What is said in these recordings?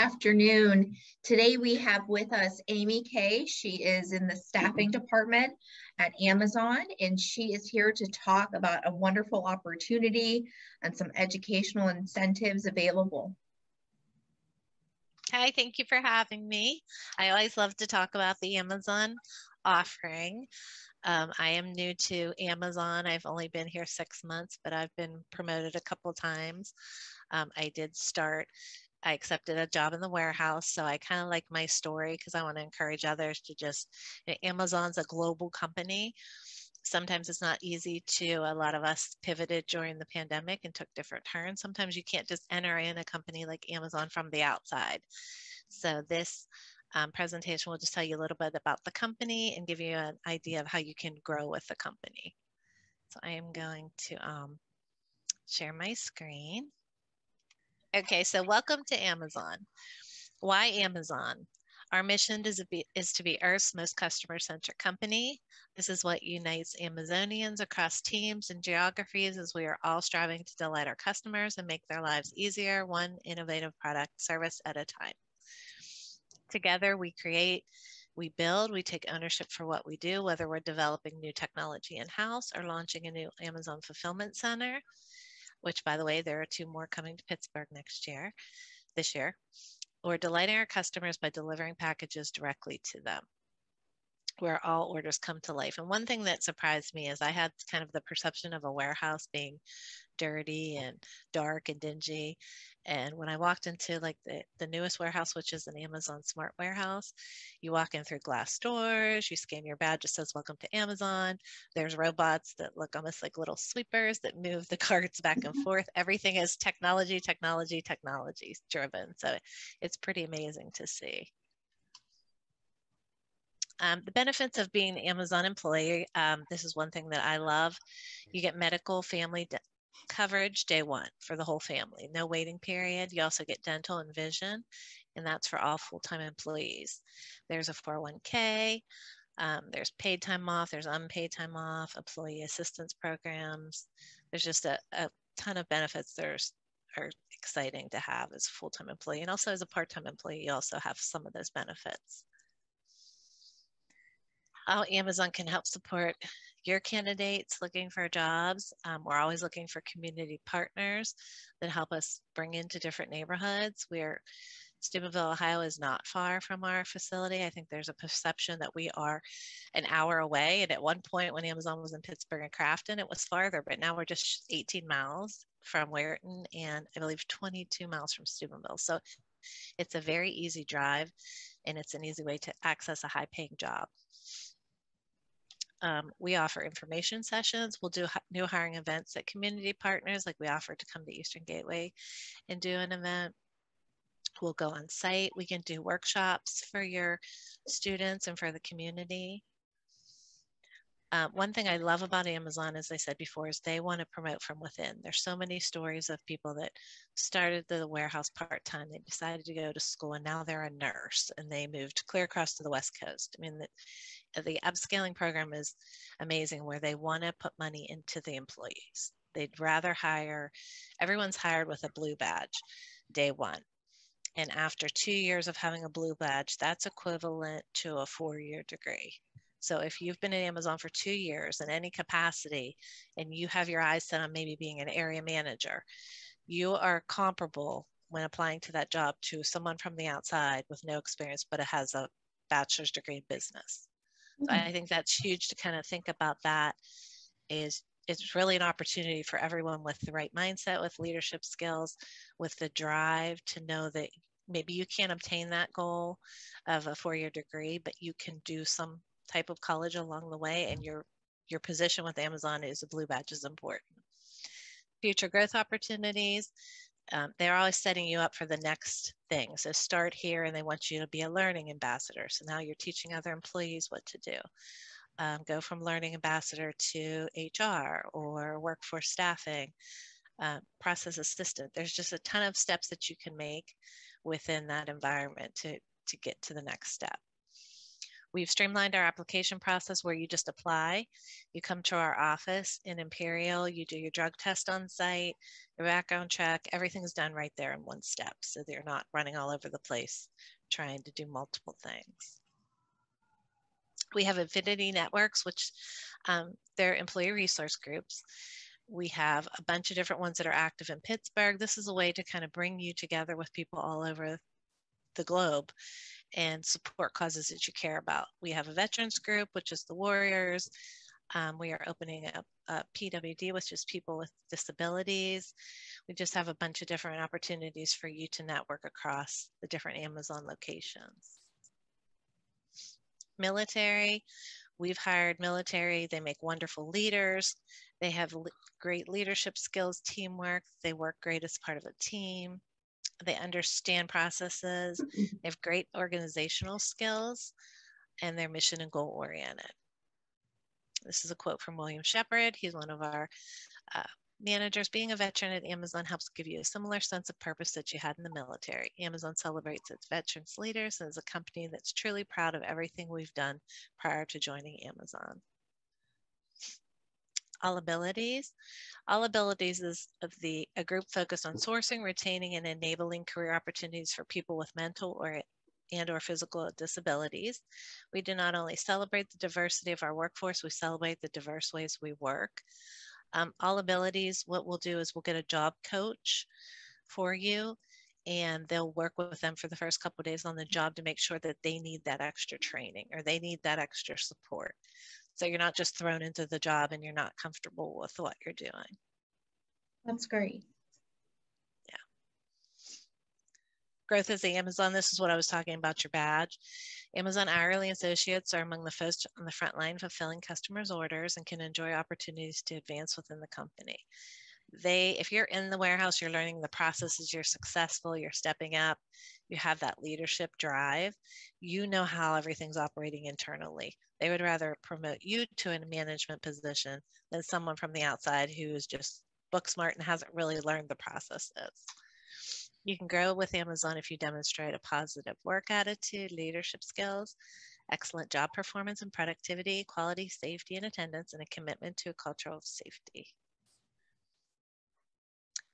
afternoon. Today we have with us Amy Kay. She is in the staffing department at Amazon, and she is here to talk about a wonderful opportunity and some educational incentives available. Hi, thank you for having me. I always love to talk about the Amazon offering. I am new to Amazon. I've only been here 6 months, but I've been promoted a couple times. I accepted a job in the warehouse, so I kind of like my story because I want to encourage others to Amazon's a global company. Sometimes it's not easy a lot of us pivoted during the pandemic and took different turns. Sometimes you can't just enter in a company like Amazon from the outside. So this presentation will just tell you a little bit about the company and give you an idea of how you can grow with the company. So I am going to share my screen. Okay, so welcome to Amazon. Why Amazon? Our mission is to be Earth's most customer-centric company. This is what unites Amazonians across teams and geographies, as we are all striving to delight our customers and make their lives easier, one innovative product service at a time. Together, we create, we build, we take ownership for what we do, whether we're developing new technology in-house or launching a new Amazon fulfillment center, which, by the way, there are 2 more coming to Pittsburgh this year. Or delighting our customers by delivering packages directly to them, where all orders come to life. And one thing that surprised me is I had kind of the perception of a warehouse being dirty and dark and dingy. And when I walked into like the newest warehouse, which is an Amazon Smart Warehouse, you walk in through glass doors, you scan your badge, it says welcome to Amazon. There's robots that look almost like little sweepers that move the carts back and forth. Everything is technology driven. So it's pretty amazing to see. The benefits of being an Amazon employee, this is one thing that I love. You get medical family coverage day 1 for the whole family, no waiting period. You also get dental and vision, and that's for all full-time employees. There's a 401k, there's paid time off, there's unpaid time off, employee assistance programs. There's just a ton of benefits that are exciting to have as a full-time employee. And also as a part-time employee, you also have some of those benefits. How Amazon can help support your candidates looking for jobs. We're always looking for community partners that help us bring into different neighborhoods. Steubenville, Ohio is not far from our facility. I think there's a perception that we are an hour away. And at one point when Amazon was in Pittsburgh and Crafton, it was farther, but now we're just 18 miles from Weirton and I believe 22 miles from Steubenville. So it's a very easy drive and it's an easy way to access a high-paying job. We offer information sessions. We'll do new hiring events at community partners, like we offer to come to Eastern Gateway and do an event. We'll go on site. We can do workshops for your students and for the community. One thing I love about Amazon, as I said before, is they want to promote from within. There's so many stories of people that started the warehouse part-time. They decided to go to school and now they're a nurse and they moved clear across to the West Coast. I mean, the upscaling program is amazing where they want to put money into the employees. They'd rather everyone's hired with a blue badge day 1. And after 2 years of having a blue badge, that's equivalent to a 4-year degree. So if you've been at Amazon for 2 years in any capacity and you have your eyes set on maybe being an area manager, you are comparable when applying to that job to someone from the outside with no experience, but it has a bachelor's degree in business. So I think that's huge to kind of think about that. It's really an opportunity for everyone with the right mindset, with leadership skills, with the drive to know that maybe you can't obtain that goal of a 4-year degree, but you can do some type of college along the way, and your position with Amazon is a blue badge is important. Future growth opportunities. They're always setting you up for the next thing. So start here and they want you to be a learning ambassador. So now you're teaching other employees what to do. Go from learning ambassador to HR or workforce staffing, process assistant. There's just a ton of steps that you can make within that environment to get to the next step. We've streamlined our application process where you just apply. You come to our office in Imperial, you do your drug test on site, your background check, everything's done right there in one step. So they're not running all over the place trying to do multiple things. We have Affinity Networks, which they're employee resource groups. We have a bunch of different ones that are active in Pittsburgh. This is a way to kind of bring you together with people all over the globe and support causes that you care about. We have a veterans group, which is the Warriors. We are opening up PWD, which is people with disabilities. We just have a bunch of different opportunities for you to network across the different Amazon locations. Military, we've hired military. They make wonderful leaders. They have great leadership skills, teamwork. They work great as part of a team. They understand processes. They have great organizational skills, and they're mission and goal oriented. This is a quote from William Shepard. He's one of our managers. Being a veteran at Amazon helps give you a similar sense of purpose that you had in the military. Amazon celebrates its veterans leaders and is a company that's truly proud of everything we've done prior to joining Amazon. All Abilities. All Abilities is a group focused on sourcing, retaining, and enabling career opportunities for people with mental or physical disabilities. We do not only celebrate the diversity of our workforce, we celebrate the diverse ways we work. All Abilities, what we'll do is we'll get a job coach for you, and they'll work with them for the first couple of days on the job to make sure that they need that extra training or they need that extra support. So you're not just thrown into the job and you're not comfortable with what you're doing. That's great. Yeah. Growth as the Amazon. This is what I was talking about, your badge. Amazon hourly associates are among the first on the front line fulfilling customers' orders and can enjoy opportunities to advance within the company. If you're in the warehouse, you're learning the processes, you're successful, you're stepping up, you have that leadership drive, you know how everything's operating internally. They would rather promote you to a management position than someone from the outside who is just book smart and hasn't really learned the processes. You can grow with Amazon if you demonstrate a positive work attitude, leadership skills, excellent job performance and productivity, quality, safety, and attendance, and a commitment to a culture of safety.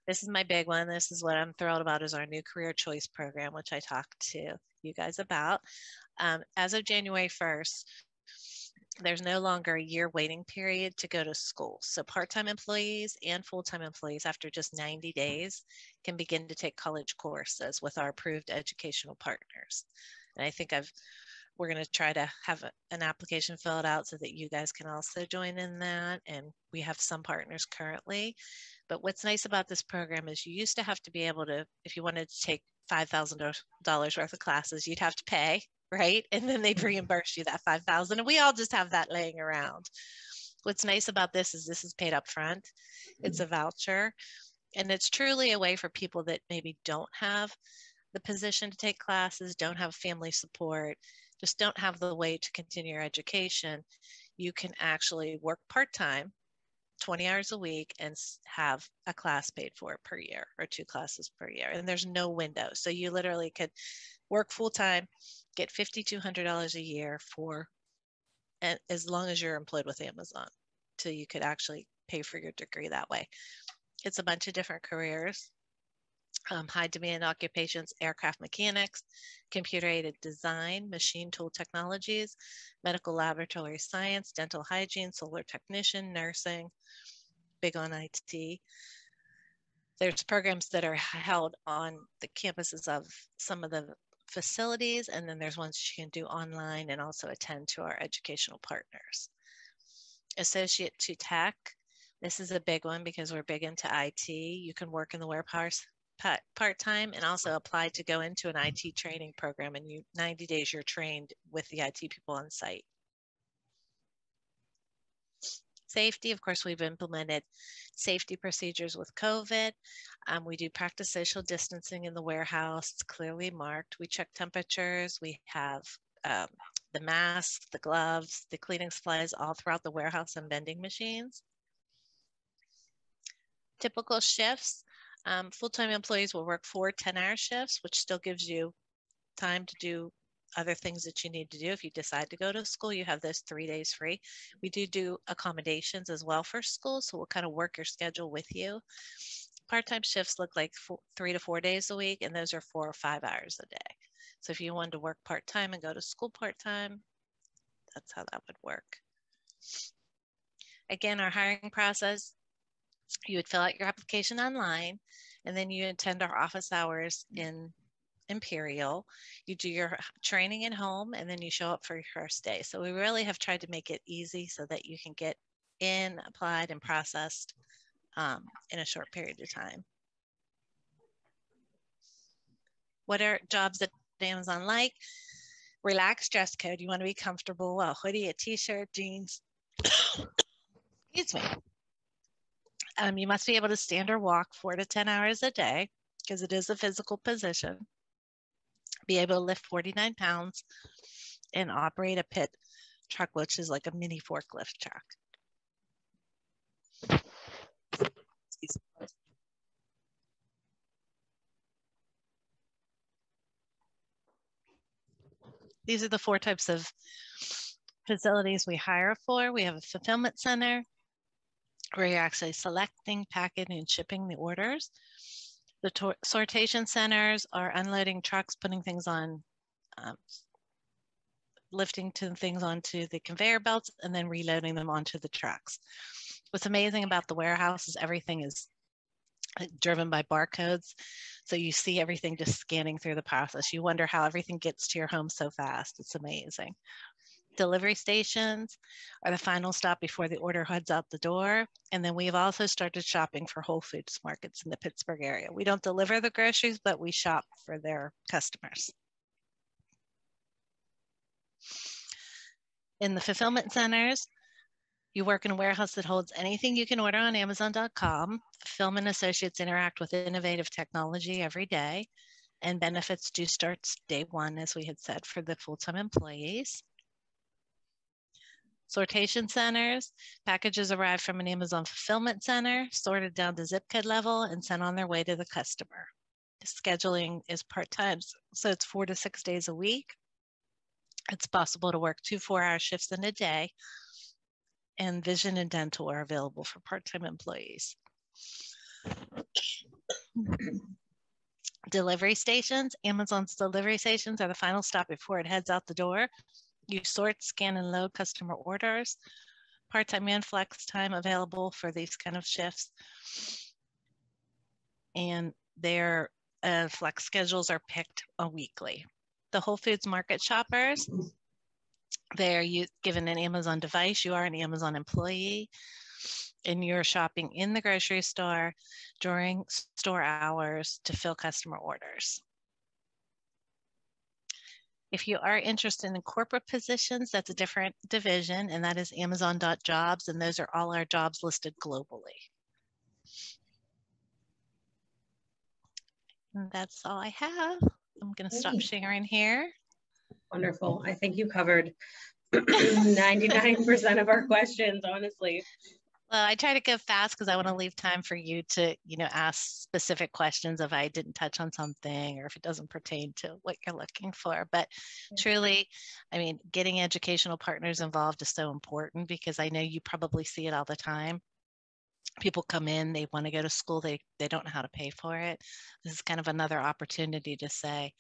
This is my big one. This is what I'm thrilled about is our new career choice program, which I talked to you guys about. As of January 1st, there's no longer a year waiting period to go to school. So part-time employees and full-time employees after just 90 days can begin to take college courses with our approved educational partners. And I think we're going to try to have an application filled out so that you guys can also join in that. And we have some partners currently. But what's nice about this program is you used to have to be able to, if you wanted to take $5,000 worth of classes, you'd have to pay, right? And then they'd reimburse you that $5,000. And we all just have that laying around. What's nice about this is paid up front. It's a voucher. And it's truly a way for people that maybe don't have the position to take classes, don't have family support, just don't have the way to continue your education. You can actually work part-time, 20 hours a week, and have a class paid for per year or 2 classes per year. And there's no window. So you literally could work full-time, get $5,200 a year for as long as you're employed with Amazon. So you could actually pay for your degree that way. It's a bunch of different careers. High demand occupations, aircraft mechanics, computer-aided design, machine tool technologies, medical laboratory science, dental hygiene, solar technician, nursing, big on IT. There's programs that are held on the campuses of some of the facilities, and then there's ones you can do online and also attend to our educational partners. Associate to Tech. This is a big one because we're big into IT. You can work in the warehouse part-time and also apply to go into an IT training program, and 90 days you're trained with the IT people on site. Safety, of course, we've implemented safety procedures with COVID. We do practice social distancing in the warehouse. It's clearly marked. We check temperatures. We have the masks, the gloves, the cleaning supplies all throughout the warehouse and vending machines. Typical shifts. Full-time employees will work 4 10-hour shifts, which still gives you time to do other things that you need to do. If you decide to go to school, you have those 3 days free. We do accommodations as well for school, so we'll kind of work your schedule with you. Part-time shifts look like 3 to 4 days a week, and those are 4 or 5 hours a day. So if you wanted to work part-time and go to school part-time, that's how that would work. Again, our hiring process, you would fill out your application online, and then you attend our office hours in Imperial. You do your training at home, and then you show up for your first day. So we really have tried to make it easy so that you can get in, applied, and processed in a short period of time. What are jobs at Amazon like? Relaxed dress code. You want to be comfortable. A hoodie, a t-shirt, jeans. Excuse me. You must be able to stand or walk 4 to 10 hours a day because it is a physical position. Be able to lift 49 pounds and operate a pit truck, which is like a mini forklift truck. These are the 4 types of facilities we hire for. We have a fulfillment center where you're actually selecting, packing, and shipping the orders. The sortation centers are unloading trucks, putting things on, lifting things onto the conveyor belts, and then reloading them onto the trucks. What's amazing about the warehouse is everything is driven by barcodes. So you see everything just scanning through the process. You wonder how everything gets to your home so fast. It's amazing. Delivery stations are the final stop before the order heads out the door. And then we've also started shopping for Whole Foods markets in the Pittsburgh area. We don't deliver the groceries, but we shop for their customers. In the fulfillment centers, you work in a warehouse that holds anything you can order on Amazon.com. Fulfillment associates interact with innovative technology every day, and benefits do start day 1, as we had said, for the full-time employees. Sortation centers, packages arrive from an Amazon fulfillment center, sorted down to zip code level, and sent on their way to the customer. The scheduling is part-time, so it's 4 to 6 days a week. It's possible to work 2 4-hour shifts in a day, and vision and dental are available for part-time employees. Delivery stations, Amazon's delivery stations are the final stop before it heads out the door. You sort, scan, and load customer orders. Part-time and flex time available for these kind of shifts. And their flex schedules are picked weekly. The Whole Foods market shoppers, they're given an Amazon device. You are an Amazon employee, and you're shopping in the grocery store during store hours to fill customer orders. If you are interested in corporate positions, that's a different division, and that is Amazon.jobs, and those are all our jobs listed globally. And that's all I have. I'm going to stop sharing here. Wonderful. I think you covered 99% of our questions, honestly. Well, I try to go fast because I want to leave time for you to, ask specific questions if I didn't touch on something or if it doesn't pertain to what you're looking for. But truly, I mean, getting educational partners involved is so important because I know you probably see it all the time. People come in, they want to go to school, they don't know how to pay for it. This is kind of another opportunity to say,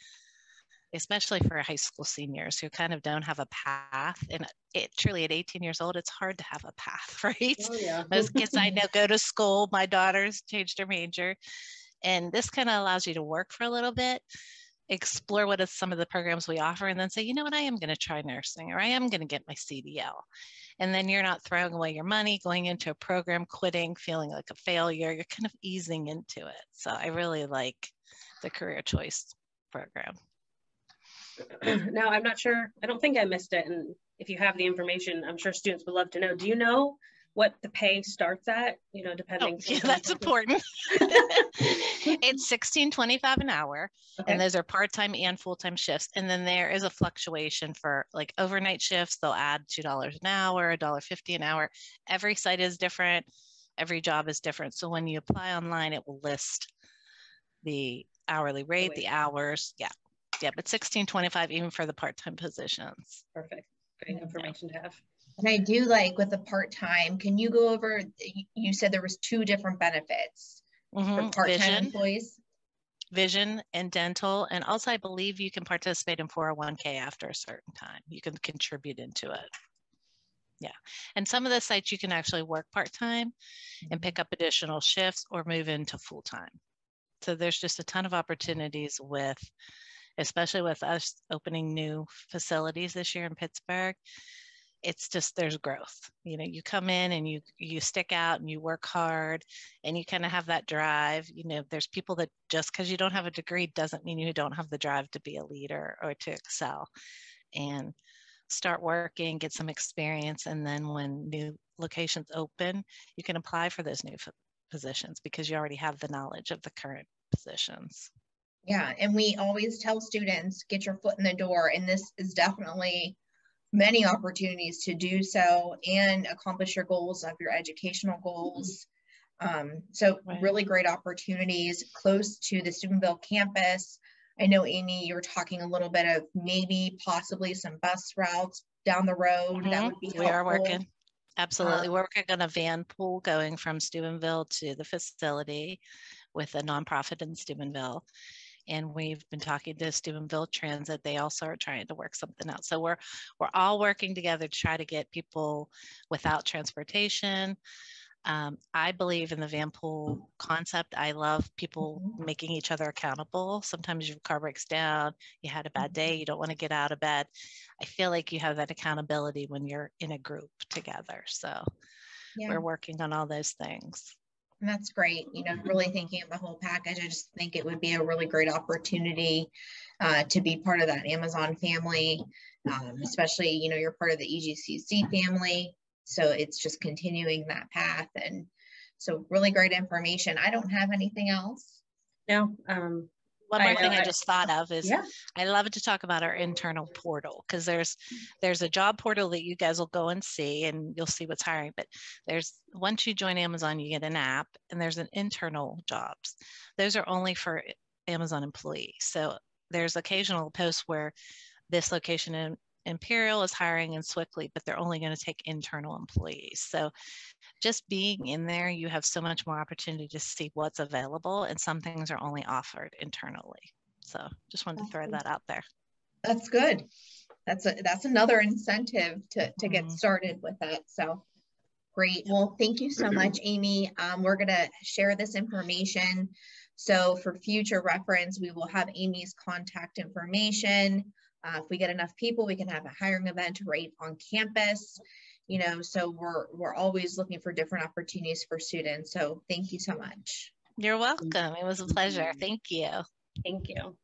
especially for high school seniors who kind of don't have a path. And it truly at 18 years old, it's hard to have a path, right? Oh, yeah. Most kids I know go to school. My daughter's changed her major. And this kind of allows you to work for a little bit, explore what is some of the programs we offer, and then say, you know what, I am going to try nursing, or I am going to get my CDL. And then you're not throwing away your money, going into a program, quitting, feeling like a failure. You're kind of easing into it. So I really like the career choice program. Now, I'm not sure, I don't think I missed it. And if you have the information, I'm sure students would love to know. Do you know what the pay starts at, depending? Yeah, that's important. It's $16.25 an hour, okay. And those are part-time and full-time shifts. And then there is a fluctuation for like overnight shifts. They'll add $2 an hour, $1.50 an hour. Every site is different. Every job is different. So when you apply online, it will list the hourly rate, the hours. Yeah. Yeah, but $16.25 even for the part-time positions. Perfect. Great information to have. And I do like with the part-time, can you go over, you said there was 2 different benefits for part-time employees? Vision and dental. And also I believe you can participate in 401k after a certain time. You can contribute into it. Yeah. And some of the sites you can actually work part-time and pick up additional shifts or move into full-time. So there's just a ton of opportunities with, especially with us opening new facilities this year in Pittsburgh. It's just, there's growth. You know, you come in and you stick out and you work hard and you kind of have that drive. You know, there's people that just because you don't have a degree doesn't mean you don't have the drive to be a leader or to excel. And start working, get some experience, and then when new locations open, you can apply for those new positions because you already have the knowledge of the current positions. Yeah, and we always tell students, get your foot in the door, and this is definitely many opportunities to do so and accomplish your goals of your educational goals. So really great opportunities close to the Steubenville campus. I know, Amy, you were talking a little bit of maybe possibly some bus routes down the road. That would be helpful. We are working. Absolutely. We're working on a van pool going from Steubenville to the facility with a nonprofit in Steubenville. And we've been talking to Steubenville Transit. They also are trying to work something out. So we're all working together to try to get people without transportation. I believe in the van pool concept. I love people making each other accountable. Sometimes your car breaks down, you had a bad day, you don't want to get out of bed. I feel like you have that accountability when you're in a group together. So we're working on all those things. And that's great. You know, really thinking of the whole package. I just think it would be a really great opportunity to be part of that Amazon family, especially, you know, you're part of the EGCC family. So it's just continuing that path. And so really great information. I don't have anything else. No. One more thing I just thought of is I love to talk about our internal portal because there's a job portal that you guys will go and see and you'll see what's hiring. But once you join Amazon, you get an app and there's an internal jobs. Those are only for Amazon employees. So there's occasional posts where this location in Imperial is hiring in Swickley, but they're only going to take internal employees. So just being in there, you have so much more opportunity to see what's available, and some things are only offered internally. So just wanted to throw that out there. That's good. That's another incentive to get started with that. So great. Well, thank you so much, Amy. We're going to share this information. So for future reference, we will have Amy's contact information. If we get enough people, we can have a hiring event right on campus. You know, so we're always looking for different opportunities for students. So thank you so much. You're welcome. It was a pleasure. Thank you. Thank you.